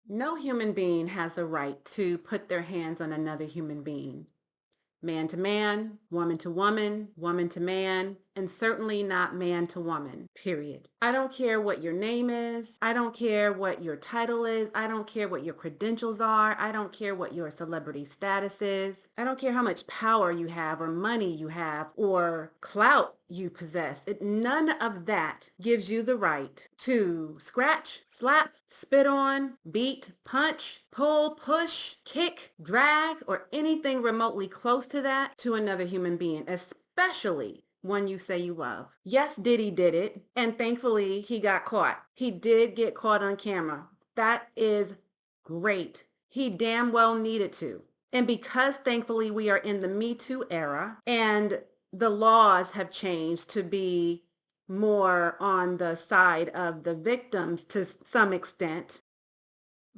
No human being has a right to put their hands on another human being. Man to man, woman to man, and certainly not man to woman, period. I don't care what your name is. I don't care what your title is. I don't care what your credentials are. I don't care what your celebrity status is. I don't care how much power you have or money you have or clout you possess. None of that gives you the right to scratch, slap, spit on, beat, punch, pull, push, kick, drag, or anything remotely close to that to another human being, especially one you say you love. Yes, Diddy did it, and thankfully he got caught. He did get caught on camera. That is great. He damn well needed to. And because thankfully we are in the Me Too era and the laws have changed to be more on the side of the victims to some extent,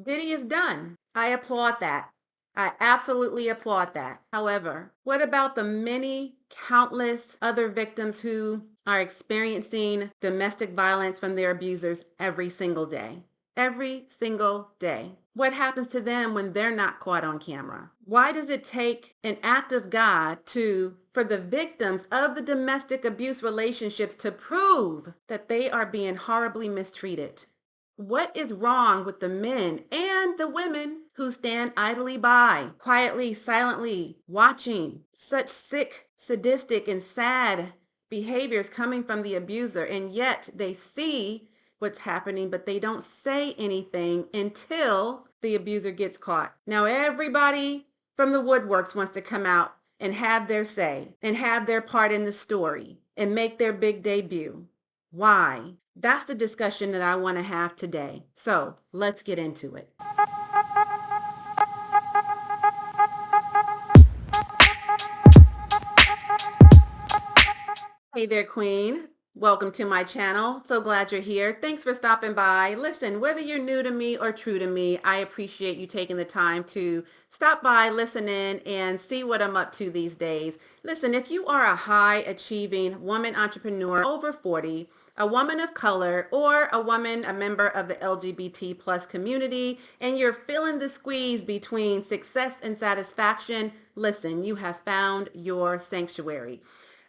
Diddy is done. I applaud that. I absolutely applaud that. However, what about the many countless other victims who are experiencing domestic violence from their abusers every single day? Every single day. What happens to them when they're not caught on camera? Why does it take an act of God for the victims of the domestic abuse relationships to prove that they are being horribly mistreated? What is wrong with the men and the women who stand idly by, quietly, silently, watching such sick, sadistic, and sad behaviors coming from the abuser, and yet they see what's happening, but they don't say anything until the abuser gets caught. Now everybody from the woodworks wants to come out and have their say and have their part in the story and make their big debut. Why? That's the discussion that I want to have today. So let's get into it. Hey there, Queen. Welcome to my channel. So glad you're here. Thanks for stopping by. Listen, whether you're new to me or true to me, I appreciate you taking the time to stop by, listen in, and see what I'm up to these days. Listen, if you are a high achieving woman entrepreneur over 40, a woman of color, or a woman, a member of the LGBT plus community, and you're feeling the squeeze between success and satisfaction, listen, you have found your sanctuary.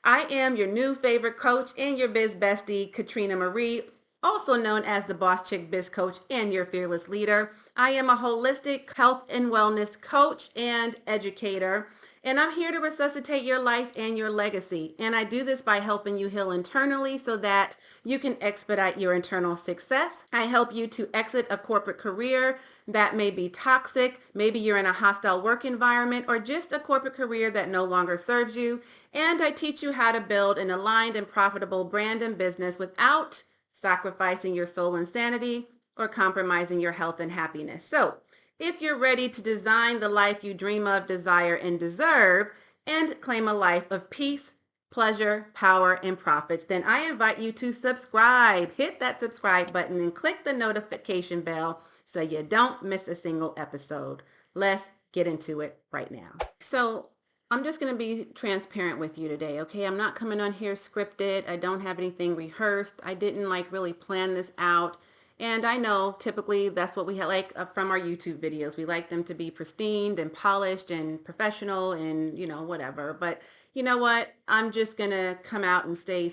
I am your new favorite coach and your biz bestie, Katrina Marie, also known as the Boss Chick Biz Coach and your fearless leader. I am a holistic health and wellness coach and educator, and I'm here to resuscitate your life and your legacy. And I do this by helping you heal internally so that you can expedite your internal success. I help you to exit a corporate career that may be toxic. Maybe you're in a hostile work environment or just a corporate career that no longer serves you. And I teach you how to build an aligned and profitable brand and business without sacrificing your soul and sanity or compromising your health and happiness. So if you're ready to design the life you dream of, desire, and deserve, and claim a life of peace, pleasure, power, and profits, then I invite you to subscribe. Hit that subscribe button and click the notification bell so you don't miss a single episode. Let's get into it right now. So I'm just going to be transparent with you today, okay? I'm not coming on here scripted. I don't have anything rehearsed. I didn't really plan this out. And I know typically that's what we like from our YouTube videos. We like them to be pristine and polished and professional and, whatever. But you know what? I'm just going to come out and say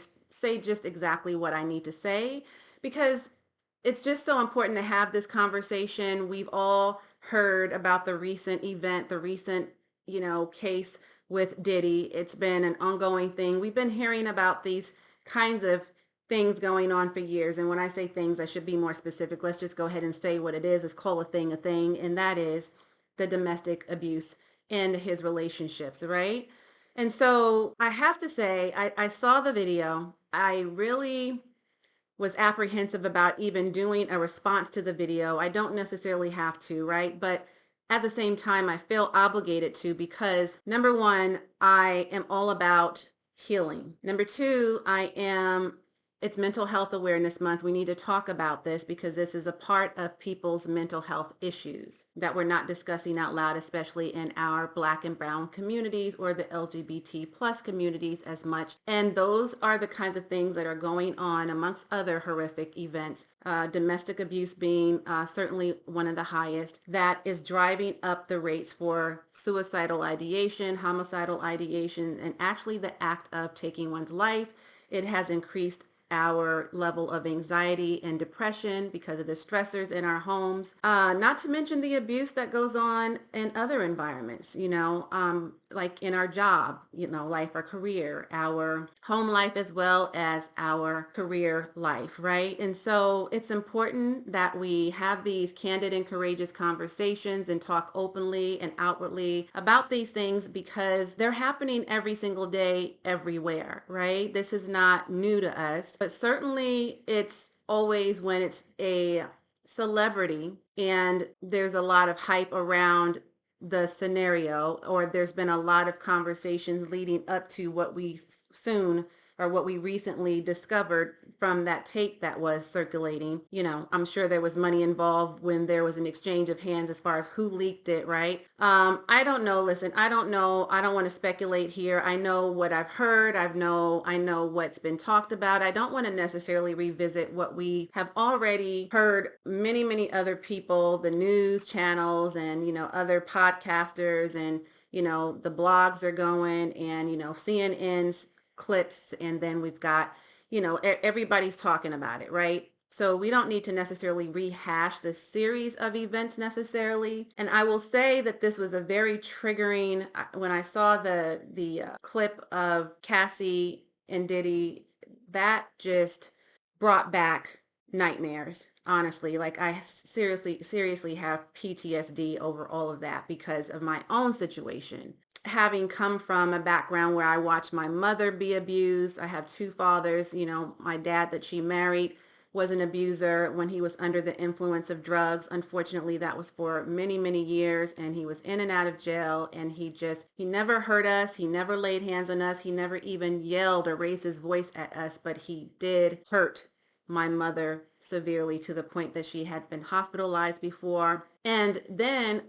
just exactly what I need to say because it's just so important to have this conversation. We've all heard about the recent event, the recent, case with Diddy. It's been an ongoing thing. We've been hearing about these kinds of things going on for years. And when I say things, I should be more specific. Let's just go ahead and say what it is. Let's call a thing, and that is the domestic abuse in his relationships, right? And so I have to say, I saw the video. I really was apprehensive about even doing a response to the video. I don't necessarily have to, right? But at the same time, I feel obligated to because number one, I am all about healing. Number two, I am It's Mental Health Awareness Month. We need to talk about this because this is a part of people's mental health issues that we're not discussing out loud, especially in our Black and Brown communities or the LGBT plus communities as much. And those are the kinds of things that are going on amongst other horrific events. Domestic abuse being certainly one of the highest, that is driving up the rates for suicidal ideation, homicidal ideation, and actually the act of taking one's life. It has increased our level of anxiety and depression because of the stressors in our homes. Not to mention the abuse that goes on in other environments, like in our job, life or career, our home life as well as our career life, right? And so it's important that we have these candid and courageous conversations and talk openly and outwardly about these things because they're happening every single day, everywhere, right? This is not new to us, but certainly it's always when it's a celebrity and there's a lot of hype around the scenario, or there's been a lot of conversations leading up to what we soon or what we recently discovered from that tape that was circulating. I'm sure there was money involved when there was an exchange of hands as far as who leaked it, right? I don't know. Listen, I don't know. I don't want to speculate here. I know what I've heard. I know what's been talked about. I don't want to necessarily revisit what we have already heard many, many other people, the news channels and, other podcasters and, the blogs are going and, CNN's clips, and then we've got, everybody's talking about it, right? So we don't need to necessarily rehash the series of events necessarily. And I will say that this was a very triggering, when I saw the clip of Cassie and Diddy, that just brought back nightmares. Honestly, like I seriously have PTSD over all of that because of my own situation. Having come from a background where I watched my mother be abused, I have two fathers. My dad that she married was an abuser when he was under the influence of drugs. Unfortunately, that was for many, many years, and he was in and out of jail, and he never hurt us. He never laid hands on us. He never even yelled or raised his voice at us, but he did hurt my mother severely to the point that she had been hospitalized before. And then,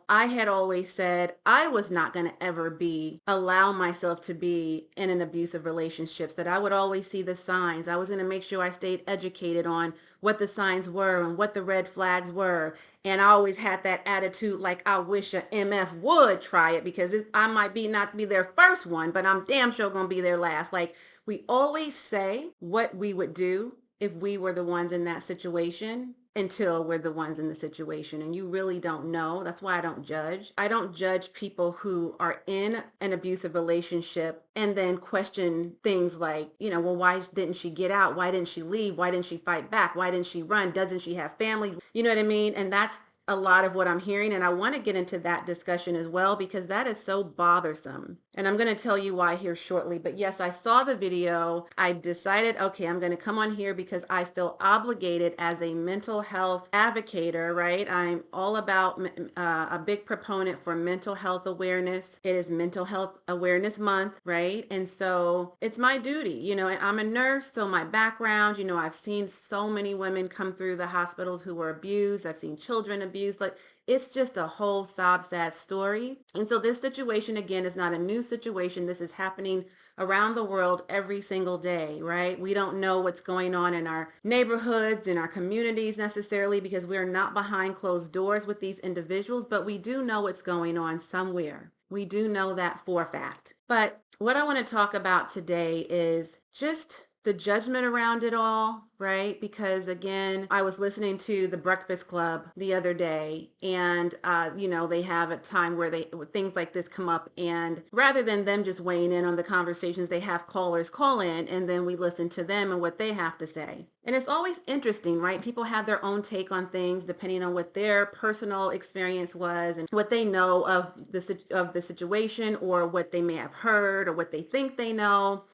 I had always said I was not going to ever allow myself to be in an abusive relationships, that I would always see the signs. I was going to make sure I stayed educated on what the signs were and what the red flags were. And I always had that attitude like I wish a MF would try it because I might not be their first one, but I'm damn sure going to be their last. Like we always say what we would do if we were the ones in that situation until we're the ones in the situation. And you really don't know. That's why I don't judge. I don't judge people who are in an abusive relationship and then question things like, well, why didn't she get out? Why didn't she leave? Why didn't she fight back? Why didn't she run? Doesn't she have family? You know what I mean? And that's a lot of what I'm hearing. And I want to get into that discussion as well, because that is so bothersome. And I'm going to tell you why here shortly. But yes, I saw the video. I decided, okay, I'm going to come on here because I feel obligated as a mental health advocator, right? I'm all about a big proponent for mental health awareness. It is Mental Health Awareness Month, right? And so it's my duty, and I'm a nurse. So my background, I've seen so many women come through the hospitals who were abused. I've seen children abused. Like it's just a whole sad story. And so this situation, again, is not a new situation. This is happening around the world every single day, right? We don't know what's going on in our neighborhoods, in our communities necessarily, because we're not behind closed doors with these individuals, but we do know what's going on somewhere. We do know that for a fact. But what I want to talk about today is just the judgment around it all, right? Because again, I was listening to the Breakfast Club the other day, and they have a time where things like this come up, and rather than them just weighing in on the conversations, they have callers call in, and then we listen to them and what they have to say. And it's always interesting, right? People have their own take on things depending on what their personal experience was and what they know of the situation, or what they may have heard, or what they think they know,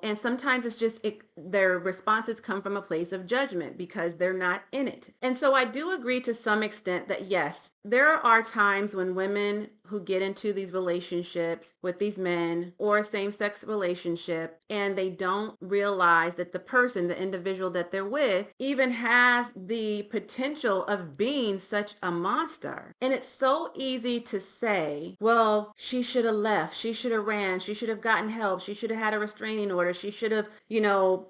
and sometimes it's just their responses come from a place of judgment because they're not in it. And so I do agree to some extent that yes, there are times when women who get into these relationships with these men or a same-sex relationship, and they don't realize that the person, the individual that they're with, even has the potential of being such a monster. And it's so easy to say, well, she should have left. She should have ran. She should have gotten help. She should have had a restraining order. She should have,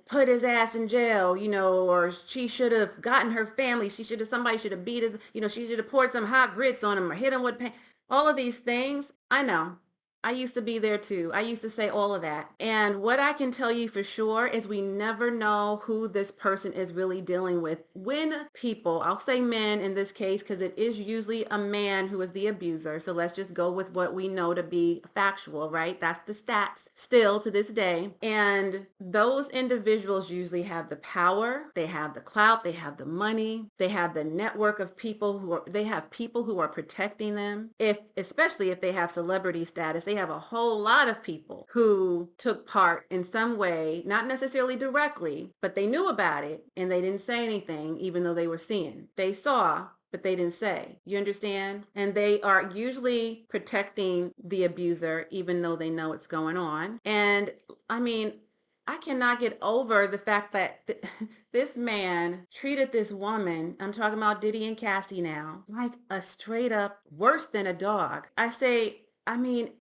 put his ass in jail, or she should have gotten her family. Somebody should have beat his, she should have poured some hot grits on him or hit him with pain. All of these things, I know. I used to be there too. I used to say all of that. And what I can tell you for sure is we never know who this person is really dealing with. When people, I'll say men in this case, because it is usually a man who is the abuser. So let's just go with what we know to be factual, right? That's the stats still to this day. And those individuals usually have the power, they have the clout, they have the money, they have the network of people they have people who are protecting them. Especially if they have celebrity status, they have a whole lot of people who took part in some way, not necessarily directly, but they knew about it and they didn't say anything, even though they were seeing. They saw, but they didn't say. You understand? And they are usually protecting the abuser, even though they know it's going on. And I mean, I cannot get over the fact that this man treated this woman, I'm talking about Diddy and Cassie now, like a straight up worse than a dog.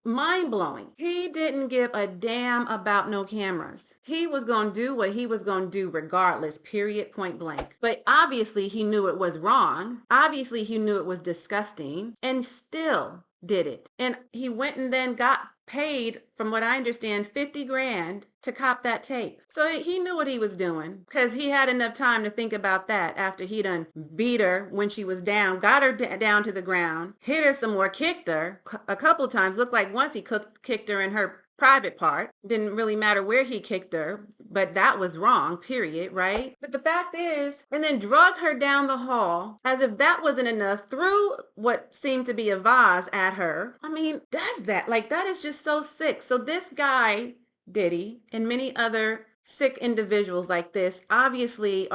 Mind blowing. He didn't give a damn about no cameras. He was going to do what he was going to do regardless, period, point blank. But obviously he knew it was wrong. Obviously he knew it was disgusting and still did it. And he went and then got paid, from what I understand, 50 grand to cop that tape. So he knew what he was doing because he had enough time to think about that after he done beat her when she was down, got her down to the ground, hit her some more, kicked her a couple times. Looked like once he kicked her in her private part. Didn't really matter where he kicked her, but that was wrong, period, right? But the fact is, and then drug her down the hall as if that wasn't enough, threw what seemed to be a vase at her. Does that? Like, that is just so sick. So this guy, Diddy, and many other sick individuals like this obviously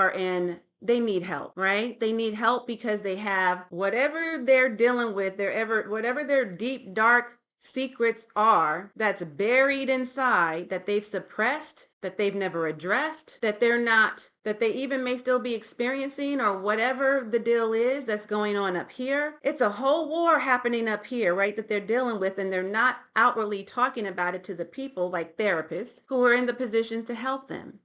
they need help, right? They need help because they have whatever they're dealing with, whatever their deep, dark secrets are that's buried inside, that they've suppressed, that they've never addressed, that they even may still be experiencing, or whatever the deal is that's going on up here. It's a whole war happening up here, right, that they're dealing with, and they're not outwardly talking about it to the people like therapists who are in the positions to help them.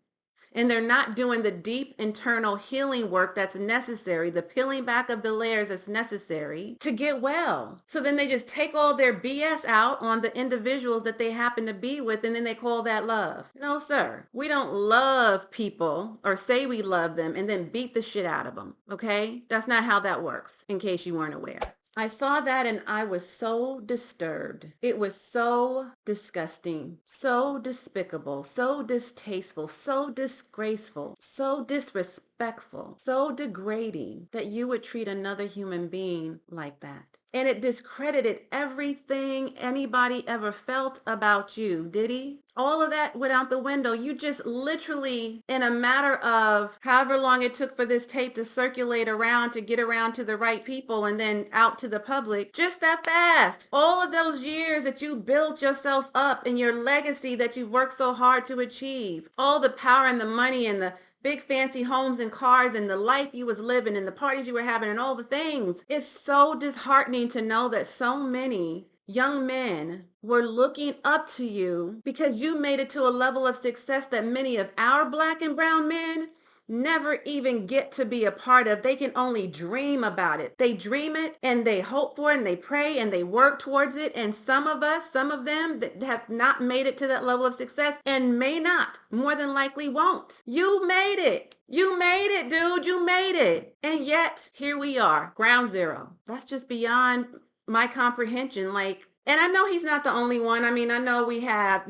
And they're not doing the deep internal healing work that's necessary, the peeling back of the layers that's necessary to get well. So then they just take all their BS out on the individuals that they happen to be with, and then they call that love. No, sir. We don't love people or say we love them and then beat the shit out of them, okay? That's not how that works, in case you weren't aware. I saw that and I was so disturbed. It was so disgusting, so despicable, so distasteful, so disgraceful, so disrespectful, so degrading that you would treat another human being like that. And it discredited everything anybody ever felt about you, did he? All of that went out the window. You just literally, in a matter of however long it took for this tape to circulate around, to get around to the right people and then out to the public, just that fast. All of those years that you built yourself up and your legacy that you've worked so hard to achieve, all the power and the money and the big fancy homes and cars and the life you was living and the parties you were having and all the things. It's so disheartening to know that so many young men were looking up to you because you made it to a level of success that many of our Black and brown men never even get to be a part of. They can only dream about it. They dream it and they hope for it and they pray and they work towards it. And some of them that have not made it to that level of success and may not, more than likely won't. You made it. You made it, dude. You made it. And yet here we are, ground zero. That's just beyond my comprehension. And I know he's not the only one. I know we have,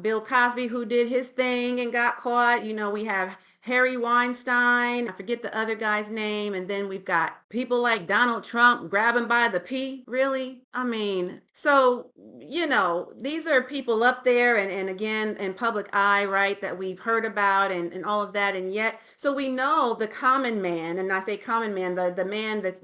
Bill Cosby, who did his thing and got caught. We have Harry Weinstein. I forget the other guy's name. And then we've got people like Donald Trump grabbing by the P, really? I mean, so, these are people up there and again in public eye, right, that we've heard about and all of that. And yet, so we know the common man, and I say common man, the man that's,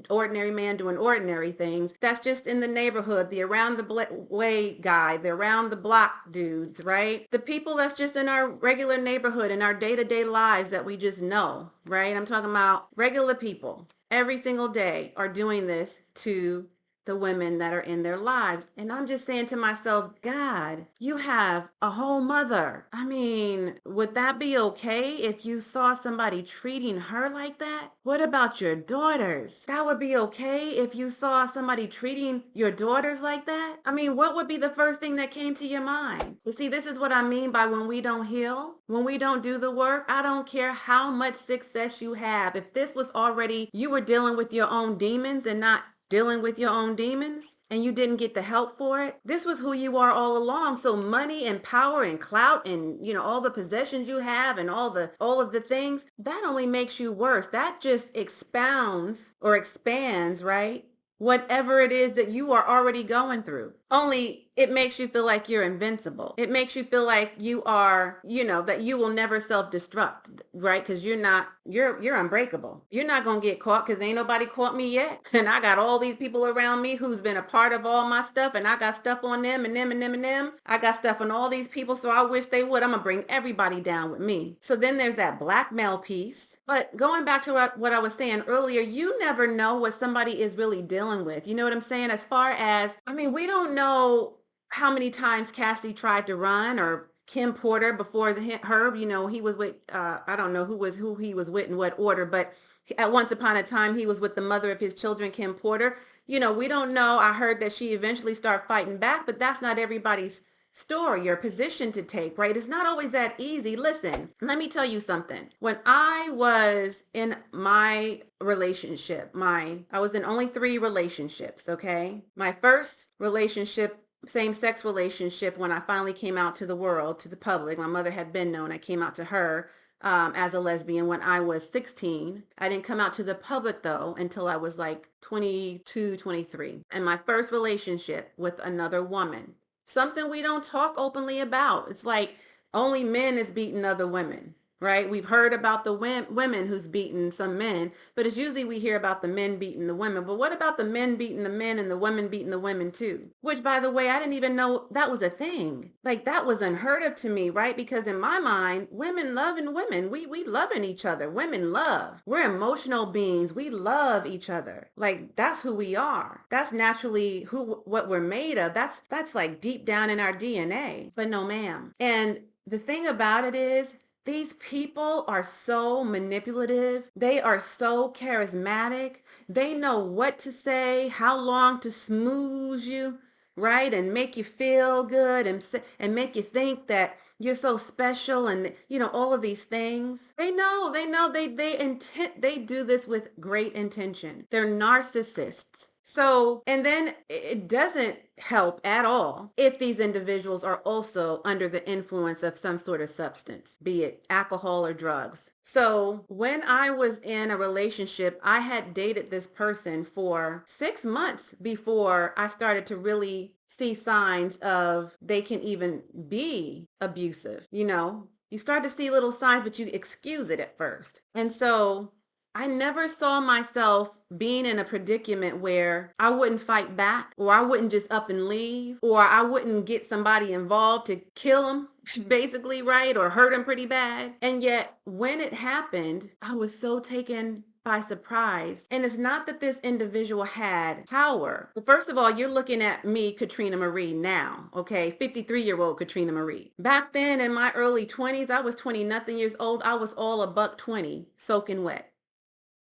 ordinary man doing ordinary things, that's just in the neighborhood, the around the way guy, the around the block dudes, right? The people that's just in our regular neighborhood, in our day-to-day lives that we just know, right? I'm talking about regular people every single day are doing this to the women that are in their lives. And I'm just saying to myself, God, you have a whole mother. I mean, would that be okay if you saw somebody treating her like that? What about your daughters? That would be okay if you saw somebody treating your daughters like that? I mean, what would be the first thing that came to your mind? You see, this is what I mean by when we don't heal, when we don't do the work. I don't care how much success you have. If this was already, you were dealing with your own demons and not dealing with your own demons, and you didn't get the help for it, this was who you are all along. So money and power and clout and all the possessions you have and all of the things, that only makes you worse. That just expounds or expands, right, whatever it is that you are already going through. Only it makes you feel like you're invincible. It makes you feel like you are, that you will never self-destruct, right? Because you're unbreakable. You're not going to get caught because ain't nobody caught me yet. And I got all these people around me who's been a part of all my stuff, and I got stuff on them and them and them and them. I got stuff on all these people, so I wish they would. I'm going to bring everybody down with me. So then there's that blackmail piece. But going back to what I was saying earlier, you never know what somebody is really dealing with. You know what I'm saying? As far as, I mean, we don't know how many times Cassie tried to run, or Kim Porter before Herb, he was with, I don't know who he was with in what order, but at once upon a time, he was with the mother of his children, Kim Porter. We don't know. I heard that she eventually started fighting back, but that's not everybody's story or position to take, right? It's not always that easy. Listen, let me tell you something. When I was in my relationship, I was in only 3 relationships, okay? My first relationship, same-sex relationship, when I finally came out to the world, to the public, my mother had been known. I came out to her as a lesbian when I was 16. I didn't come out to the public though until I was like 22, 23. And my first relationship with another woman, something we don't talk openly about. It's like only men is beating other women, right? We've heard about the women who's beating some men, but it's usually we hear about the men beating the women. But what about the men beating the men and the women beating the women too? Which, by the way, I didn't even know that was a thing. Like, that was unheard of to me, right? Because in my mind, women loving women. We loving each other. Women love. We're emotional beings. We love each other. Like, that's who we are. That's naturally what we're made of. That's like deep down in our DNA. But no, ma'am. And the thing about it is, these people are so manipulative. They are so charismatic. They know what to say, how long to smooze you, right? And make you feel good and make you think that you're so special and all of these things. They know, they do this with great intention. They're narcissists. So, and then it doesn't help at all if these individuals are also under the influence of some sort of substance, be it alcohol or drugs. So when I was in a relationship, I had dated this person for 6 months before I started to really see signs of they can even be abusive. You start to see little signs, but you excuse it at first. And so I never saw myself being in a predicament where I wouldn't fight back, or I wouldn't just up and leave, or I wouldn't get somebody involved to kill him, basically, right? Or hurt him pretty bad. And yet when it happened, I was so taken by surprise. And it's not that this individual had power. Well, first of all, you're looking at me, Katrina Marie, now, okay? 53-year-old Katrina Marie. Back then in my early 20s, I was 20 nothing years old. I was all a $120, soaking wet.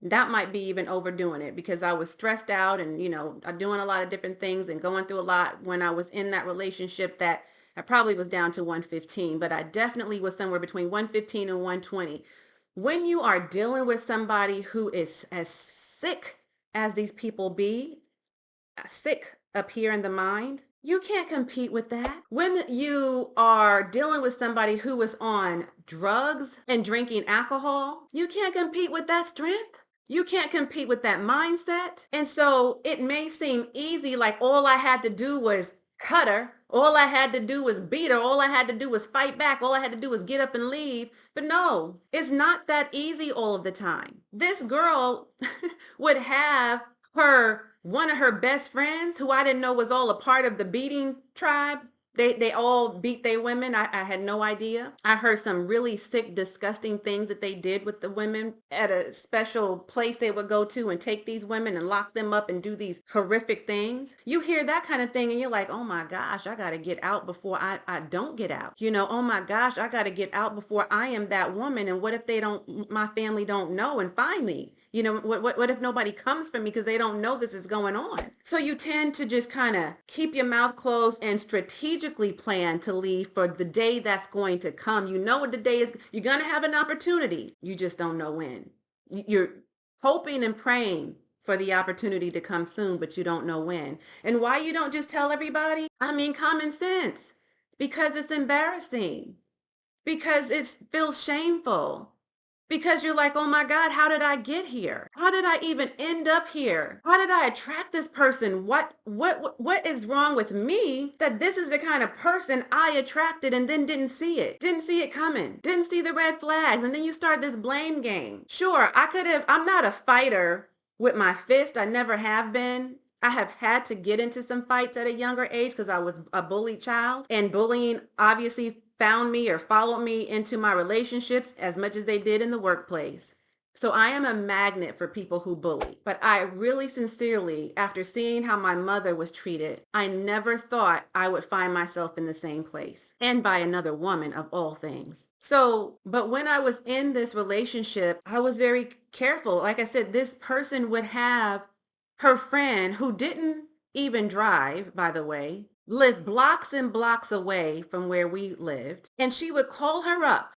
That might be even overdoing it because I was stressed out and, doing a lot of different things and going through a lot when I was in that relationship that I probably was down to 115, but I definitely was somewhere between 115 and 120. When you are dealing with somebody who is as sick as these people be, sick up here in the mind, you can't compete with that. When you are dealing with somebody who is on drugs and drinking alcohol, you can't compete with that strength. You can't compete with that mindset. And so it may seem easy, like all I had to do was cut her. All I had to do was beat her. All I had to do was fight back. All I had to do was get up and leave. But no, it's not that easy all of the time. This girl would have one of her best friends, who I didn't know was all a part of the beating tribe. They all beat their women. I had no idea. I heard some really sick, disgusting things that they did with the women at a special place they would go to and take these women and lock them up and do these horrific things. You hear that kind of thing and you're like, oh my gosh, I got to get out before I don't get out. Oh my gosh, I got to get out before I am that woman. And what if my family don't know and find me? What if nobody comes for me because they don't know this is going on? So you tend to just kind of keep your mouth closed and strategically plan to leave for the day that's going to come. You know what the day is. You're going to have an opportunity. You just don't know when. You're hoping and praying for the opportunity to come soon, but you don't know when. And why you don't just tell everybody? I mean, common sense. Because it's embarrassing. Because it feels shameful. Because you're like, oh my God, how did I get here? How did I even end up here? How did I attract this person? What is wrong with me that this is the kind of person I attracted and then didn't see it? Didn't see it coming. Didn't see the red flags. And then you start this blame game. Sure, I'm not a fighter with my fist. I never have been. I have had to get into some fights at a younger age because I was a bullied child, and bullying obviously found me or followed me into my relationships as much as they did in the workplace. So I am a magnet for people who bully. But I really sincerely, after seeing how my mother was treated, I never thought I would find myself in the same place, and by another woman of all things. But when I was in this relationship, I was very careful. Like I said, this person would have her friend, who didn't even drive, by the way, lived blocks and blocks away from where we lived. And she would call her up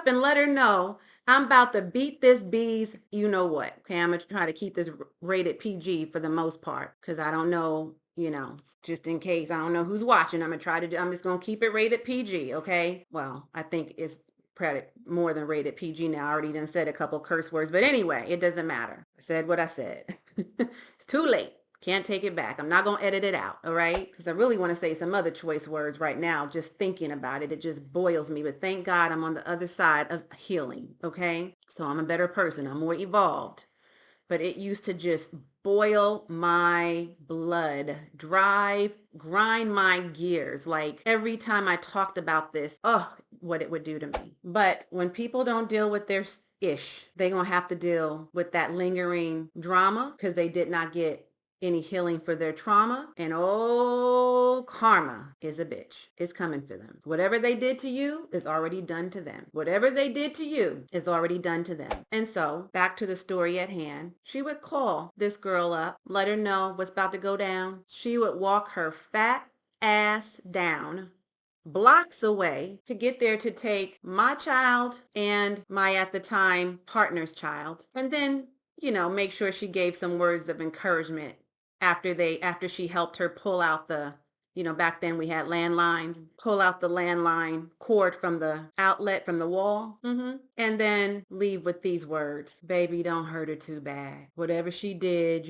and let her know, I'm about to beat this bee's, you know what. Okay, I'm going to try to keep this rated PG for the most part, because I don't know, just in case, I don't know who's watching. I'm just going to keep it rated PG. Okay. Well, I think it's more than rated PG now. I already done said a couple curse words, but anyway, it doesn't matter. I said what I said. It's too late. Can't take it back. I'm not going to edit it out. All right. Because I really want to say some other choice words right now. Just thinking about it. It just boils me. But thank God I'm on the other side of healing. Okay. So I'm a better person. I'm more evolved. But it used to just boil my blood, grind my gears. Like every time I talked about this, what it would do to me. But when people don't deal with their ish, they're going to have to deal with that lingering drama because they did not get any healing for their trauma. And karma is a bitch. It's coming for them. Whatever they did to you is already done to them. Whatever they did to you is already done to them. And so back to the story at hand, she would call this girl up, let her know what's about to go down. She would walk her fat ass down blocks away to get there to take my child and my, at the time, partner's child. And then, make sure she gave some words of encouragement after she helped her pull out the, back then we had landlines, pull out the landline cord from the outlet from the wall. And then leave with these words: baby, don't hurt her too bad. Whatever she did,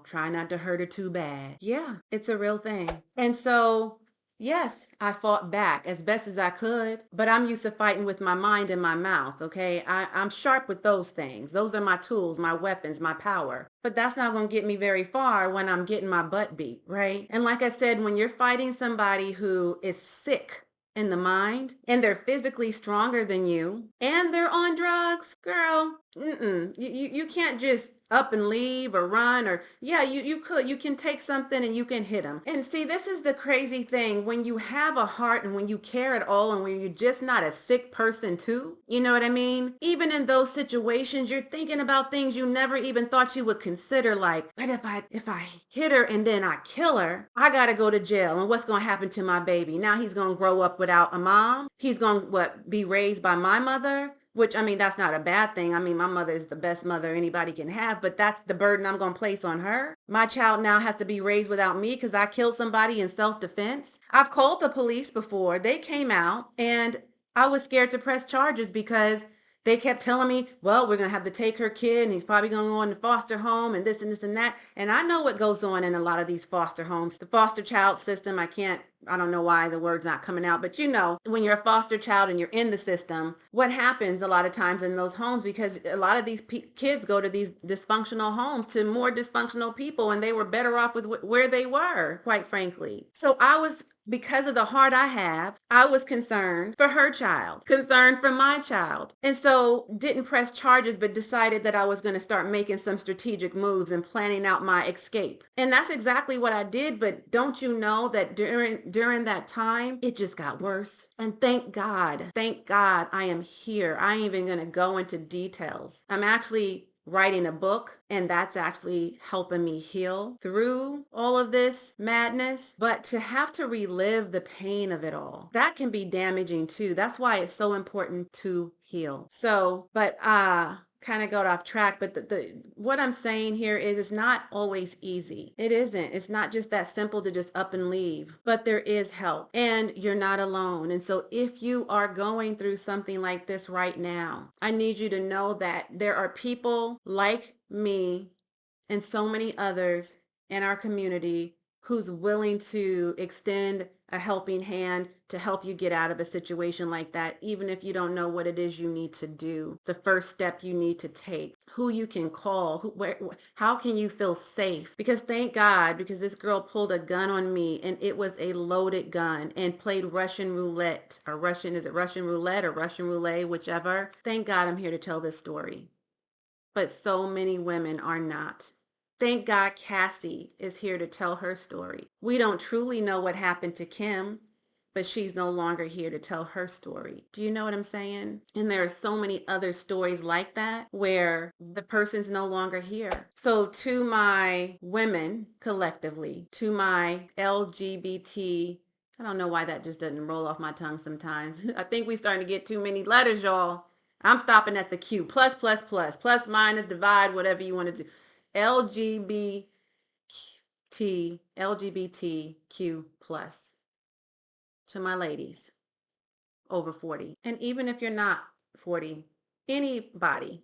try not to hurt her too bad. Yeah, it's a real thing. And so yes, I fought back as best as I could, but I'm used to fighting with my mind and my mouth, okay? I'm sharp with those things. Those are my tools, my weapons, my power. But that's not going to get me very far when I'm getting my butt beat, right? And like I said, when you're fighting somebody who is sick in the mind and they're physically stronger than you and they're on drugs, girl, you can't just up and leave or run, or you can take something and you can hit them. And see, this is the crazy thing. When you have a heart and when you care at all and when you're just not a sick person too, you know what I mean? Even in those situations, you're thinking about things you never even thought you would consider, like, but if I hit her and then I kill her, I gotta go to jail. And what's gonna happen to my baby? Now he's gonna grow up without a mom. He's gonna be raised by my mother. Which, I mean, that's not a bad thing. I mean, my mother is the best mother anybody can have, but that's the burden I'm going to place on her. My child now has to be raised without me because I killed somebody in self-defense. I've called the police before. They came out and I was scared to press charges because they kept telling me, well, we're going to have to take her kid and he's probably going to go in the foster home and this and this and that. And I know what goes on in a lot of these foster homes. The foster child system, I don't know why the word's not coming out, but when you're a foster child and you're in the system, what happens a lot of times in those homes, because a lot of these kids go to these dysfunctional homes to more dysfunctional people, and they were better off with where they were, quite frankly. So because of the heart I have, I was concerned for her child, concerned for my child. And so didn't press charges, but decided that I was going to start making some strategic moves and planning out my escape. And that's exactly what I did. But don't you know that during that time, it just got worse. And thank God I am here. I ain't even going to go into details. I'm actually writing a book, and that's actually helping me heal through all of this madness. But to have to relive the pain of it all, that can be damaging too. That's why it's so important to heal. So, but kind of got off track, but what I'm saying here is it's not always easy. It isn't. It's not just that simple to just up and leave, but there is help and you're not alone. And so if you are going through something like this right now, I need you to know that there are people like me and so many others in our community who's willing to extend a helping hand to help you get out of a situation like that, even if you don't know what it is you need to do, the first step you need to take, who you can call, how can you feel safe? Because thank God, because this girl pulled a gun on me, and it was a loaded gun, and played Russian roulette, or Russian roulette or Russian roulette, whichever. Thank God I'm here to tell this story. But so many women are not. Thank God Cassie is here to tell her story. We don't truly know what happened to Kim, but she's no longer here to tell her story. Do you know what I'm saying? And there are so many other stories like that where the person's no longer here. So to my women collectively, to my LGBT, I don't know why that just doesn't roll off my tongue sometimes. I think we're starting to get too many letters, y'all. I'm stopping at the Q. Plus, minus, divide, whatever you want to do. LGBTQ plus. To my ladies over 40. And even if you're not 40, anybody,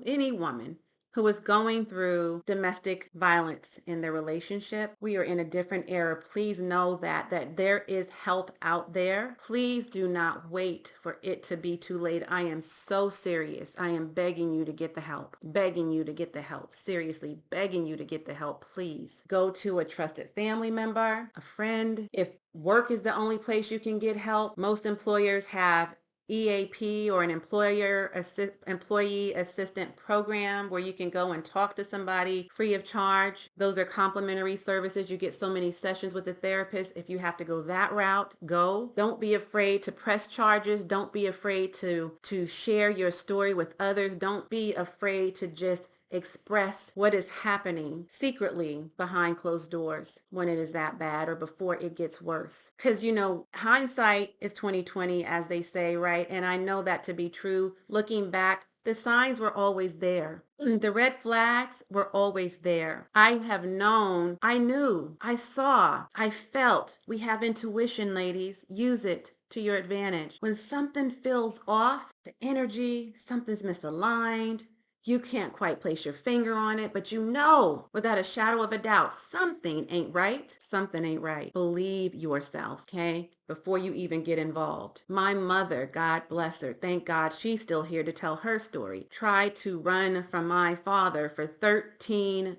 any woman who is going through domestic violence in their relationship, we are in a different era. Please know that there is help out there. Please do not wait for it to be too late. I am so serious. I am begging you to get the help. Begging you to get the help. Seriously, begging you to get the help. Please go to a trusted family member, a friend. If work is the only place you can get help, most employers have EAP, or an employee assistant program, where you can go and talk to somebody free of charge. Those are complimentary services. You get so many sessions with the therapist. If you have to go that route, go. Don't be afraid to press charges. Don't be afraid to share your story with others. Don't be afraid to just express what is happening secretly behind closed doors when it is that bad, or before it gets worse. Because hindsight is 2020, as they say, right? And I know that to be true. Looking back, the signs were always there. The red flags were always there. I have known, I knew, I saw, I felt. We have intuition, ladies. Use it to your advantage. When something feels off, the energy, something's misaligned, you can't quite place your finger on it, but without a shadow of a doubt, something ain't right. Something ain't right. Believe yourself, okay? Before you even get involved. My mother, God bless her, thank God she's still here to tell her story, tried to run from my father for 13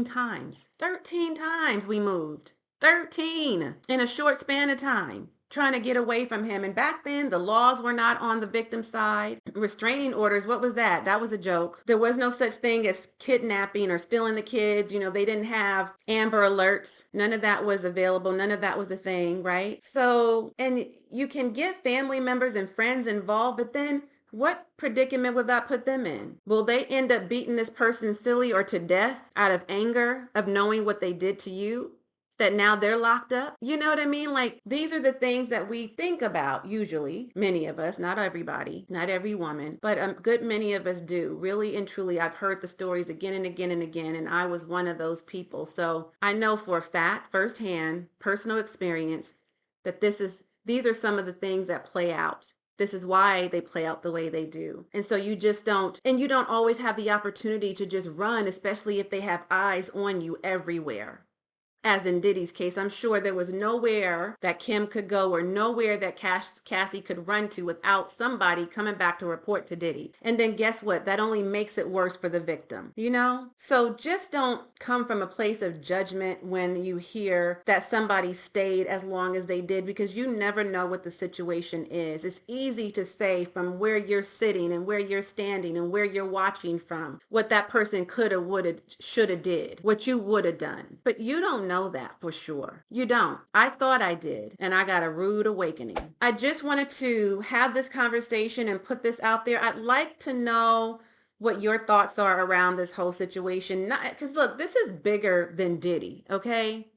times. 13 times we moved. 13 in a short span of time, trying to get away from him. And back then, the laws were not on the victim's side. Restraining orders, what was that? That was a joke. There was no such thing as kidnapping or stealing the kids. They didn't have Amber Alerts. None of that was available. None of that was a thing, right? So, and you can get family members and friends involved, but then what predicament would that put them in? Will they end up beating this person silly or to death out of anger of knowing what they did to you? That now they're locked up? You know what I mean? Like, these are the things that we think about usually, many of us, not everybody, not every woman, but a good many of us do. Really and truly, I've heard the stories again and again and again, and I was one of those people. So I know for a fact, firsthand, personal experience, that these are some of the things that play out. This is why they play out the way they do. And so you don't always have the opportunity to just run, especially if they have eyes on you everywhere. As in Diddy's case, I'm sure there was nowhere that Kim could go or nowhere that Cassie could run to without somebody coming back to report to Diddy. And then guess what? That only makes it worse for the victim, you know? So just don't come from a place of judgment when you hear that somebody stayed as long as they did, because you never know what the situation is. It's easy to say from where you're sitting and where you're standing and where you're watching from what that person coulda, woulda, shoulda did, what you woulda done. But you don't know that for sure. You don't. I thought I did, and I got a rude awakening. I just wanted to have this conversation and put this out there. I'd like to know what your thoughts are around this whole situation. Not because look, this is bigger than Diddy, okay?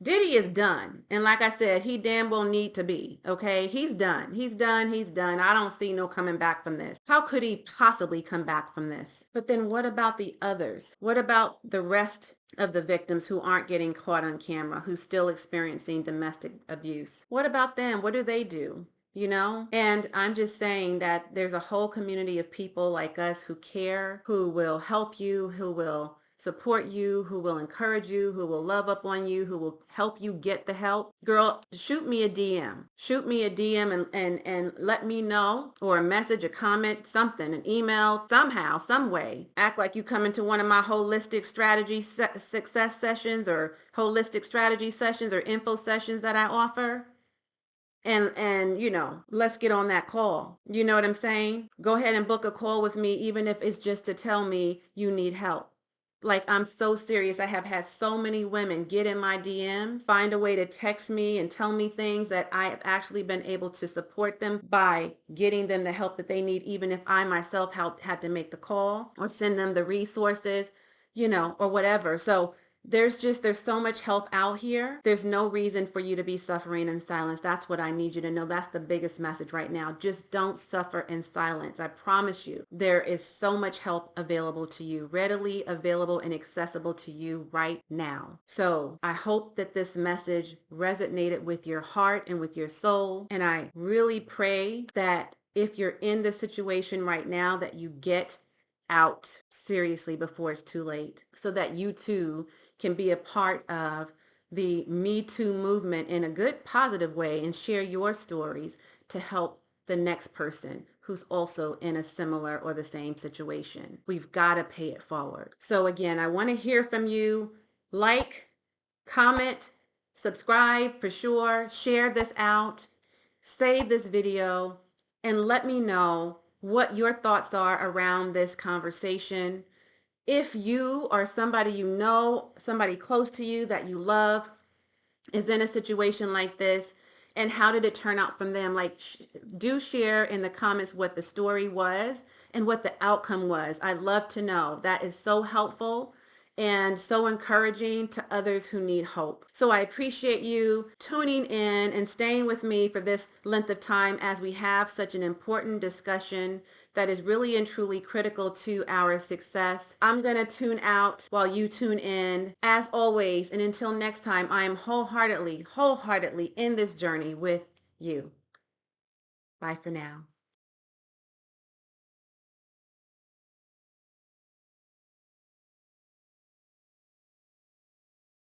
Diddy is done. And like I said, he damn well need to be, okay? He's done. He's done. He's done. I don't see no coming back from this. How could he possibly come back from this? But then what about the others? What about the rest of the victims who aren't getting caught on camera, who's still experiencing domestic abuse? What about them? What do they do? You know? And I'm just saying that there's a whole community of people like us who care, who will help you, who will support you, who will encourage you, who will love up on you, who will help you get the help. Girl, shoot me a DM. Shoot me a DM and let me know, or a message, a comment, something, an email, somehow, some way. Act like you come into one of my holistic strategy success sessions or holistic strategy sessions or info sessions that I offer. And you know, let's get on that call. You know what I'm saying? Go ahead and book a call with me, even if it's just to tell me you need help. Like, I'm so serious. I have had so many women get in my DMs, find a way to text me and tell me things that I have actually been able to support them by getting them the help that they need, even if I myself had to make the call or send them the resources, you know, or whatever. So there's so much help out here. There's no reason for you to be suffering in silence. That's what I need you to know. That's the biggest message right now. Just don't suffer in silence. I promise you, there is so much help available to you, readily available and accessible to you right now. So I hope that this message resonated with your heart and with your soul. And I really pray that if you're in this situation right now, that you get out seriously before it's too late, so that you too can be a part of the Me Too movement in a good, positive way and share your stories to help the next person who's also in a similar or the same situation. We've got to pay it forward. So again, I want to hear from you. Like, comment, subscribe for sure, share this out, save this video, and let me know what your thoughts are around this conversation. If you or somebody you know, somebody close to you that you love is in a situation like this, and how did it turn out from them? Like, do share in the comments what the story was and what the outcome was. I'd love to know. That is so helpful and so encouraging to others who need hope. So I appreciate you tuning in and staying with me for this length of time as we have such an important discussion that is really and truly critical to our success. I'm going to tune out while you tune in. As always, and until next time, I am wholeheartedly in this journey with you. Bye for now.